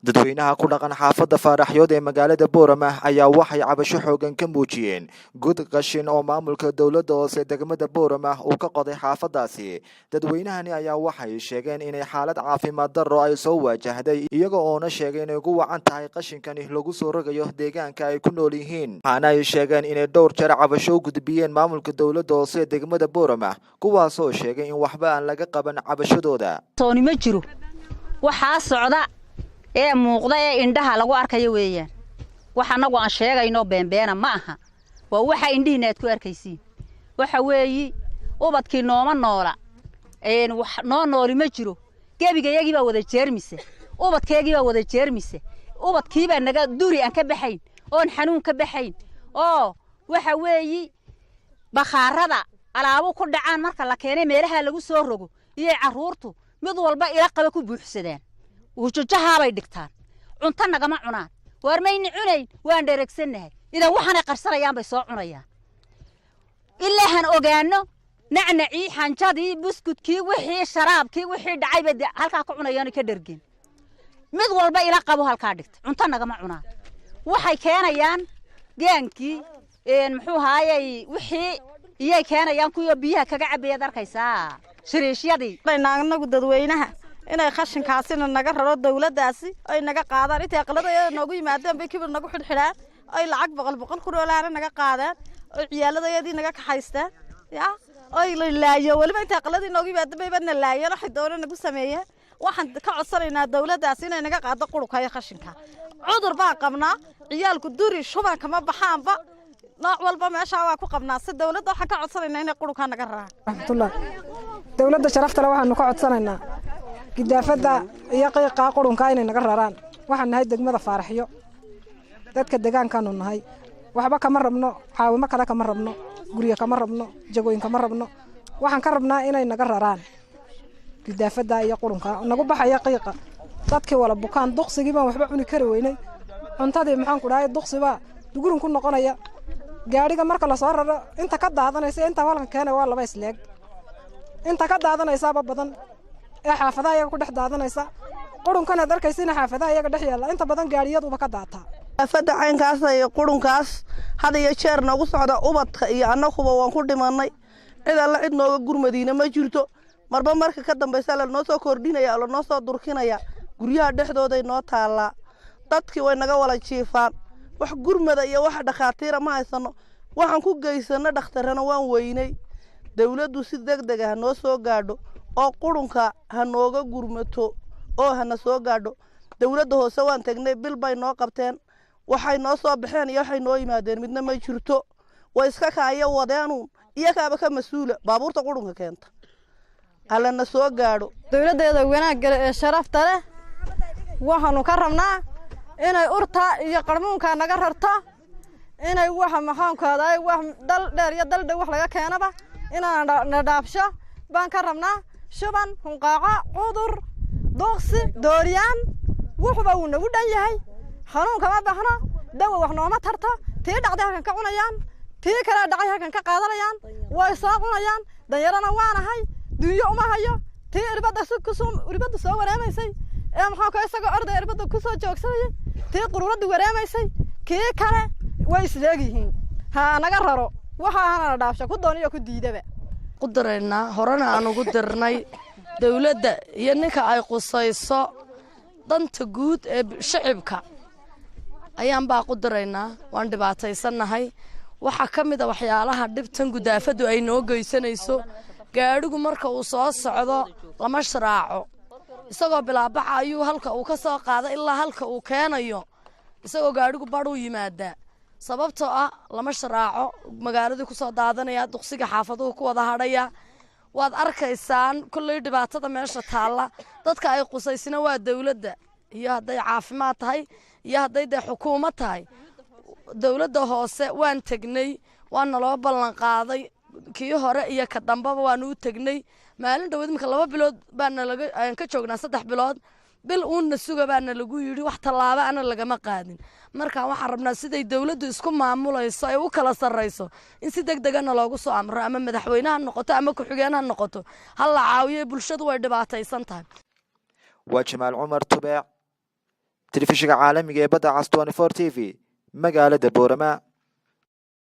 Dadwaynaha ku dhaqan xaafadda Faaraxyood ee magaalada Boorama ayaa waxay cabasho xoogan ka muujiyeen god qashin oo maamulka dawladda hoose degmada Boorama uu ka qoday xaafadaasi. Dadweynahani ayaa waxay sheegeen inay xaalad caafimaad darro ay soo wajahday iyaga oo na sheegay inay ugu wacan tahay qashinkani lagu soo rogayo deegaanka ay ku nool yihiin. Waxaana ay sheegeen inay dhowr jeer cabasho u gudbiyeen maamulka dawladda hoose degmada Boorama kuwaas oo sheegay in waxba aan laga qaban cabashadooda. Tooni ma jiro waxa socda ee muuqda ee indhaha lagu arkayo weeyaan waxa anagu aan sheegayno beenbeena ma aha waa waxa indhihiina ku arkaysiin waxa weeyi ubadkii nooma noola wax nooli ma jiro geebigayagii baa wada jeermise ubadkeegii baa wada jeermise ubadkii baa naga duri aan ka baxayn oo xanuun ka baxayn oo waxa weeyi bakhaarada alaabo ku dhacaan marka la keenay meelaha lagu soo rogo iyo caruurtu mid walba ila qaba ku buuxsadeen وجوجها باي دكتان cunta nagama cunaan warmayni cunayn waan dhereegsanahay ida waxaan qarsanayaan bay soo cunayaan ilaa han ogaano nacnaci xanjadii buskudkii wixii sharaabkii wixii dhacay bad halka ku cunayaan ka dhergin mid walba ila qabo halka dhigta cunta nagama cunaan waxay keenayaan gaankii muxuu haayay wixii iyay keenayaan kuyo biyaha kaga cabeeyad arkaysaa shiriishyadii anagu dadweynaha inay qashinkaasina naga raro dawladdaasi ay naga qaadaan inta aqladayada noogu yimaadeen bay kibir nagu xidxidhaan ay lacag boqol ku roolaana naga qaadaan oo ciyaaladayadii naga kaxaystaan ya ay laayo waliba inta aqladii noogu yimaadeen bay badna laayeen waxay doonaan nagu sameeyeen waxaan ka codsanaynaa dawladdaasi inay naga qaado qurukaya qashinka cudur baa qabnaa ciyaalku duri shuban kama baxaanba nooc walba meesha waa ku qabnaa si dawladda waxaan ka codsanaynaa inay quruka naga raraan rahmatullah dawladda sharafta leh waxaan ka codsanaynaa gidaafada iyo qiiqa qurunka inay naga raraan waxaan nahay degmada Faaraxyo dadka deegaankan u nahay waxba kama rabno caawimo kale kama rabno guriga kama rabno jagooyin kama rabno waxaan ka rabnaa inay naga raraan gidaafada iyo qurunka nagu baxaya qiiqa dadkii wala bukaan duqsigii baan waxba cuni kari weynay cuntadii maxaan ku dhahay duqsiba dugurun ku noqonaya gaariga marka la soo raro inta ka daadanaysa inta walka keenay waa laba isleeg inta ka daadanaysa badan xaafadaha iyaga ku dhex daadanaysa qurunkana darkaysiina xaafadaha iyaga dhex yaala inta badan gaariyaduba ka daata xaafada caynkaas ay qurunkaas hada iyo jeer nagu socda ubadka iyo anaguba waan ku dhimanay cid alla cid nooga gurmadiina ma jirto marba marka ka dambaysa la noo soo kordhinaya la noo soo durkinaya guryaha dhexdooda ay noo taala dadkii way naga wala jiifaan wax gurmada iyo wax dhaqaatiir ma haysano waxaan ku geysano dhakhtarana waan weynay dawladdu si degdeg ah noo soo gaadho oo qurunka ha nooga gurmato oo hana soo gaadho dawladda hoose waan tagnay bil bay noo qabteen waxay noo soo baxeen iyo waxay noo yimaadeen midna ma jirto way iska kaayo wadeenu iyagaaba ka mas'uula baabuurta qurunka keenta halana soo gaadho dawladdeeda wanaag ee sharafta leh waxaanu ka rabnaa inay urta iyo qarmuunka naga rarto inay waxa maxaankooda wax dal dheer iyo dal dhow wax laga keenaba inaan na dhaafsho baan ka rabnaa shuban hunqaaqa cudur duqsi dooriyaan wuxuba uu nagu dhan yahay xanuun kama baxno dawo wax nooma tarto tii dhacday halkan ka cunayaan tii kale dhacay halkan ka qaadanayaan way soo cunayaan danyarana waanahay dunyo uma hayo tii irbada soo wareemaysay ee maxaa ka isaga orday irbada ku soo joogsanay tii quruurada wareemaysay kii kale way isleegihiin ha naga raro waxa aan dhaafsho ku dooniyo ku diidaba قدرنا هرنا أنا قدرنا دولة ينك أي قصيصة ضنت جود شعبك أيام بقى قدرنا وان دبعت يسنا هاي وحكم ده وحيالها دبتن جدافة أي نوجا يسنيسو قالوا مركا وصاص عضا لمشرعه يسقى بلعبة أيو هلك وكساق هذا إلا هلك وكان أيو يسقى قالوا بارو يمادة sababtoo ah lama sharaaco magaalada ku soo daadanaya duqsiga xaafaduhu ku wada hadhaya waad arkaysaan kulay dhibaatada meesha taala dadka ay qusaysina waa dawladda iyo haday caafimaad tahay iyo haday xukuumad tahay dawladda hoose waan tagnay waan loo ballan qaaday kii hore iyo ka dambaba waan u tagnay maalin dhaweed marka 2 bilood baan laga ka joognaa 3 bilood bil uuna sugabaana lagu yiri wax talaabo ana lagama qaadin marka waxa rabnaa siday dawladdu isku maamulayso ay u kala sareyso in si degdeg ah loogu soo amro ama madaxweynaha noqoto ama ku xigeenaha noqoto hal la caawiyo bulshadu way dhibaataysan tahay waa Jamaal Umar Tubeec telefishinka caalamiga ee badda cas 24 TV magaalada Boorama.